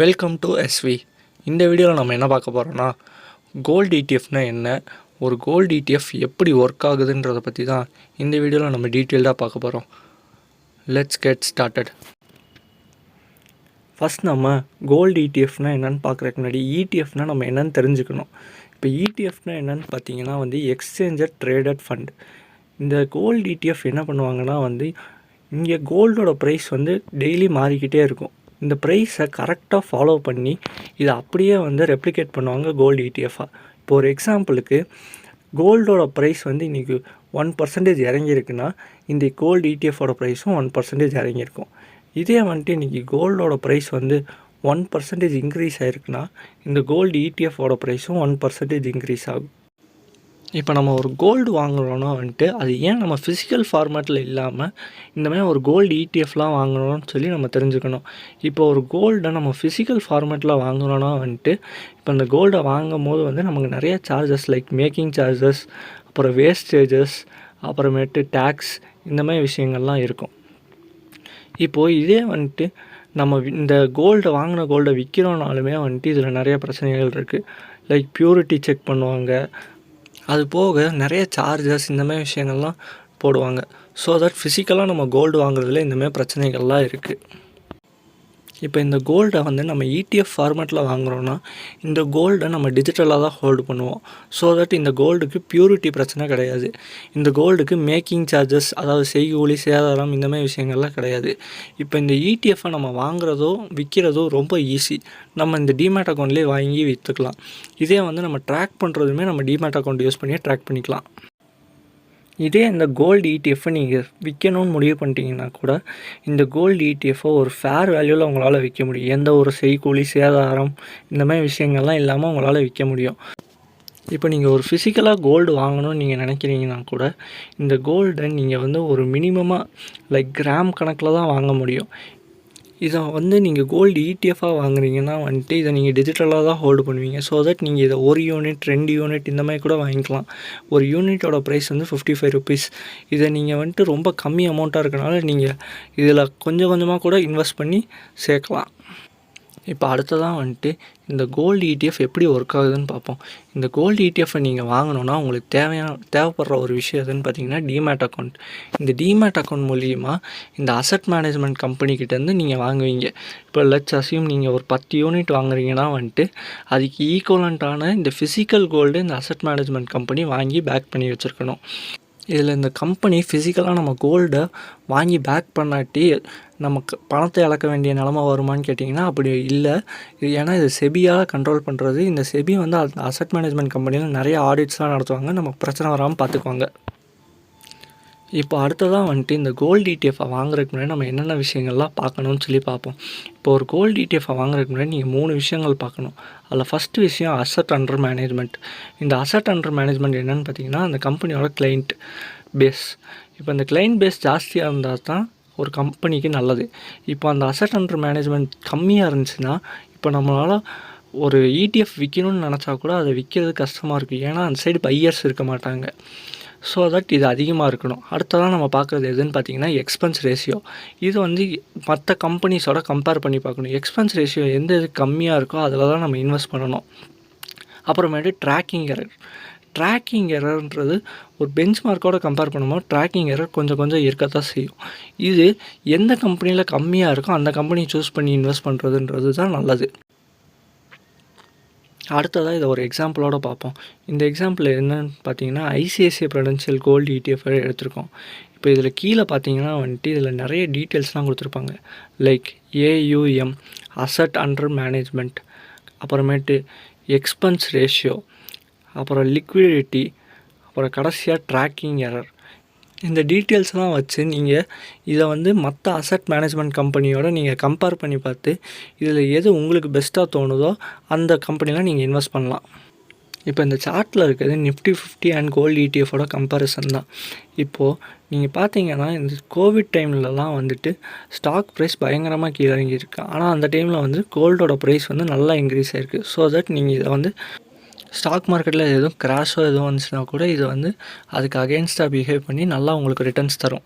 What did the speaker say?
Welcome to SV. இந்த வீடியோவில் நம்ம என்ன பார்க்க போகிறோன்னா, கோல்டு இடிஎஃப்னா என்ன, ஒரு கோல்டு இடிஎஃப் எப்படி ஒர்க் ஆகுதுன்றதை பற்றி தான் இந்த வீடியோவில் நம்ம டீட்டெயில்டாக பார்க்க போகிறோம். Let's get started. ஃபஸ்ட் நம்ம கோல்டு இடிஎஃப்னா என்னென்னு பார்க்குறதுக்கு முன்னாடி இடிஎஃப்னால் நம்ம என்னென்னு தெரிஞ்சுக்கணும். இப்போ இடிஎஃப்னா என்னென்னு பார்த்தீங்கன்னா எக்ஸ்சேஞ்சர் ட்ரேடட் ஃபண்ட். இந்த கோல்டு இடிஎஃப் என்ன பண்ணுவாங்கன்னா இங்கே கோல்டோட ப்ரைஸ் டெய்லி மாறிக்கிட்டே இருக்கும். இந்த ப்ரைஸை கரெக்டாக ஃபாலோ பண்ணி இதை அப்படியே ரெப்ளிகேட் பண்ணுவாங்க கோல்டு இடிஎஃபாக. இப்போ ஒரு எக்ஸாம்பிளுக்கு கோல்டோட ப்ரைஸ் இன்றைக்கி 1% இறங்கியிருக்குன்னா இந்த கோல்டு இடிஎஃபோட ப்ரைஸும் 1% இறங்கியிருக்கும். இதே இன்றைக்கி கோல்டோட ப்ரைஸ் 1% இன்க்ரீஸ் ஆகிருக்குன்னா இந்த கோல்டு இடிஎஃபோட ப்ரைஸும் 1% இன்க்ரீஸ் ஆகும். இப்போ நம்ம ஒரு கோல்டு வாங்குகிறோன்னா அது ஏன் நம்ம ஃபிசிக்கல் ஃபார்மேட்டில் இல்லாமல் இந்த மாதிரி ஒரு கோல்டு இடிஎஃப்லாம் வாங்குகிறோன்னு சொல்லி நம்ம தெரிஞ்சுக்கணும். இப்போ ஒரு கோல்டை நம்ம ஃபிசிக்கல் ஃபார்மேட்டில் வாங்குகிறோன்னா இப்போ இந்த கோல்டை வாங்கும் போது நமக்கு நிறைய சார்ஜஸ் லைக் மேக்கிங் சார்ஜஸ், அப்புறம் வேஸ்டேஜஸ், அப்புறமேட்டு டேக்ஸ், இந்த மாதிரி விஷயங்கள்லாம் இருக்கும். இப்போது இதே நம்ம இந்த வாங்கின கோல்டை விற்கிறோனாலுமே இதில் நிறைய பிரச்சனைகள் இருக்குது. லைக் பியூரிட்டி செக் பண்ணுவாங்க, அது போக நிறைய சார்ஜஸ், இந்தமாதிரி விஷயங்கள்லாம் போடுவாங்க. ஸோ தட் ஃபிசிக்கலாக நம்ம கோல்டு வாங்குறதுல இந்தமாதிரி பிரச்சனைகள்லாம் இருக்குது. இப்போ இந்த கோல்டை நம்ம இடிஎஃப் ஃபார்மேட்டில் வாங்குகிறோன்னா இந்த கோல்டை நம்ம டிஜிட்டலாக தான் ஹோல்டு பண்ணுவோம். ஸோ தட் இந்த கோல்டுக்கு பியூரிட்டி பிரச்சனை கிடையாது. இந்த கோல்டுக்கு மேக்கிங் சார்ஜஸ், அதாவது செய்கூலி, சேதாரம், இந்தமாதிரி விஷயங்கள்லாம் கிடையாது. இப்போ இந்த இடிஎஃப்பை நம்ம வாங்குறதோ விற்கிறதோ ரொம்ப ஈஸி. நம்ம இந்த டிமேட் அக்கௌண்ட்லேயே வாங்கி விற்றுக்கலாம். இதே நம்ம ட்ராக் பண்ணுறதுமே நம்ம டிமேட் அக்கௌண்ட் யூஸ் பண்ணி ட்ராக் பண்ணிக்கலாம். இதே இந்த கோல்டு இடிஎஃப்பை நீங்கள் விற்கணும்னு முடிவு பண்ணிட்டீங்கன்னா கூட இந்த கோல்டு இடிஎஃப்பை ஒரு ஃபேர் வேல்யூவில் உங்களால் விற்க முடியும். எந்த ஒரு செய்கூலி, சேதாரம், இந்த மாதிரி விஷயங்கள்லாம் இல்லாமல் உங்களால் விற்க முடியும். இப்போ நீங்கள் ஒரு ஃபிசிக்கலாக கோல்டு வாங்கணும்னு நீங்கள் நினைக்கிறீங்கன்னா கூட இந்த கோல்டை நீங்கள் ஒரு மினிமமாக லைக் கிராம் கணக்கில் தான் வாங்க முடியும். இதை நீங்கள் கோல்டு இடிஎஃபாக வாங்குறீங்கன்னா இதை நீங்கள் டிஜிட்டலாக தான் ஹோல்டு பண்ணுவீங்க. ஸோ தட் நீங்கள் இதை 1 யூனிட் 2 யூனிட் இந்த மாதிரி கூட வாங்கிக்கலாம். ஒரு யூனிட்டோட ப்ரைஸ் 55 ருபீஸ். இதை நீங்கள் ரொம்ப கம்மி அமௌண்ட்டாக இருக்கனால நீங்கள் இதில் கொஞ்சம் கொஞ்சமாக கூட இன்வெஸ்ட் பண்ணி சேர்க்கலாம். இப்போ அடுத்ததான் இந்த கோல்டு இடிஎஃப் எப்படி ஒர்க் ஆகுதுன்னு பார்ப்போம். இந்த கோல்டு இடிஎஃப்பை நீங்கள் வாங்கணுன்னா உங்களுக்கு தேவைப்படுற ஒரு விஷயம் எதுன்னு பார்த்தீங்கன்னா டிமேட் அக்கௌண்ட். இந்த டிமேட் அக்கௌண்ட் மூலியமாக இந்த அசட் மேனேஜ்மெண்ட் கம்பெனிக்கிட்டேருந்து நீங்கள் வாங்குவீங்க. இப்போ லெட்ஸ் அஸ்யூம் நீங்கள் ஒரு 10 யூனிட் வாங்குறீங்கன்னா அதுக்கு ஈக்குவலண்ட்டான இந்த ஃபிசிக்கல் கோல்டு இந்த அசட் மேனேஜ்மெண்ட் கம்பெனி வாங்கி பேக் பண்ணி வச்சுருக்கணும். இதில் இந்த கம்பெனி ஃபிசிக்கலாக நம்ம கோல்டை வாங்கி பேக் பண்ணாட்டி நமக்கு பணத்தை இழக்க வேண்டிய நிலமை வருமானு கேட்டிங்கன்னா அப்படி இல்லை. ஏன்னா இது செபியால் கண்ட்ரோல் பண்ணுறது. இந்த செபி அந்த அசட் மேனேஜ்மெண்ட் கம்பெனியில் நிறைய ஆடிட்ஸ்லாம் நடத்துவாங்க, நமக்கு பிரச்சனை வராமல் பார்த்துக்குவாங்க. இப்போ அடுத்ததான் இந்த கோல்டு இடிஎஃப்பை வாங்குறதுக்கு முன்னாடி நம்ம என்னென்ன விஷயங்கள்லாம் பார்க்கணும்னு சொல்லி பார்ப்போம். இப்போ ஒரு கோல்டு இடிஎஃப்பை வாங்குறதுக்கு முன்னாடி நீங்கள் 3 விஷயங்கள் பார்க்கணும். அதில் ஃபஸ்ட்டு விஷயம் அசட் அண்டர் மேனேஜ்மெண்ட். இந்த அசட் அண்டர் மேனேஜ்மெண்ட் என்னென்னு பார்த்தீங்கன்னா அந்த கம்பெனியோட கிளைண்ட் பேஸ். இப்போ இந்த கிளைண்ட் பேஸ் ஜாஸ்தியாக இருந்தால் தான் ஒரு கம்பெனிக்கு நல்லது. இப்போ அந்த அசட் அண்டர் மேனேஜ்மெண்ட் கம்மியாக இருந்துச்சுன்னா இப்போ நம்மளால் ஒரு இடிஎஃப் விற்கணும்னு நினச்சா கூட அதை விற்கிறது கஷ்டமாக இருக்குது. ஏன்னா அந்த சைடு பையர்ஸ் இருக்க மாட்டாங்க. ஸோ தட் இது அதிகமாக இருக்கணும். அடுத்ததான் நம்ம பார்க்குறது எதுன்னு பார்த்தீங்கன்னா எக்ஸ்பென்ஸ் ரேஷியோ. இது மற்ற கம்பெனிஸோட கம்பேர் பண்ணி பார்க்கணும். எக்ஸ்பென்ஸ் ரேஷியோ எந்த இது கம்மியாக இருக்கோ அதில் தான் நம்ம இன்வெஸ்ட் பண்ணணும். அப்புறமேட்டு ட்ராக்கிங் எரர்ன்றது ஒரு பெஞ்ச் மார்க்கோட கம்பேர் பண்ணும்போது ட்ராக்கிங் எரர் கொஞ்சம் இருக்கத்தான் செய்யும். இது எந்த கம்பெனியில் கம்மியாக இருக்கோ அந்த கம்பெனியை சூஸ் பண்ணி இன்வெஸ்ட் பண்ணுறதுன்றது தான் நல்லது. அடுத்ததாக இதை ஒரு எக்ஸாம்பிளோடு பார்ப்போம். இந்த எக்ஸாம்பிள் என்னன்னு பார்த்தீங்கன்னா ஐசிஐசிஐ ப்ரூடென்ஷியல் கோல்டு இடிஎஃப் எடுத்திருக்கோம். இப்போ இதில் கீழே பார்த்தீங்கன்னா இதில் நிறைய டீட்டெயில்ஸ்லாம் கொடுத்துருப்பாங்க. Like AUM, asset under management, அப்புறமேட்டு எக்ஸ்பென்ஸ் ரேஷியோ, அப்புறம் லிக்விடிட்டி, அப்புறம் கடைசியாக ட்ராக்கிங் எரர். இந்த டீட்டெயில்ஸ்லாம் வச்சு நீங்கள் இதை மற்ற அசட் மேனேஜ்மெண்ட் கம்பெனியோடு நீங்கள் கம்பேர் பண்ணி பார்த்து இதில் எது உங்களுக்கு பெஸ்ட்டாக தோணுதோ அந்த கம்பெனியில் நீங்கள் இன்வெஸ்ட் பண்ணலாம். இப்போ இந்த சார்ட்டில் இருக்கிறது நிஃப்டி 50 அண்ட் கோல்டு இடிஎஃபோட கம்பேரிசன் தான். இப்போது நீங்கள் பார்த்தீங்கன்னா இந்த கோவிட் டைம்லலாம் ஸ்டாக் ப்ரைஸ் பயங்கரமாக கீழே இறங்கியிருக்கு. ஆனால் அந்த டைமில் கோல்டோட ப்ரைஸ் நல்லா இன்க்ரீஸ் ஆகிருக்கு. ஸோ தட் நீங்கள் இதை ஸ்டாக் மார்க்கெட்டில் எதுவும் கிராஷோ எதுவும் வந்துச்சுன்னா கூட இது அதுக்கு அகெயின்ஸ்டாக பிஹேவ் பண்ணி நல்லா உங்களுக்கு ரிட்டர்ன்ஸ் தரும்.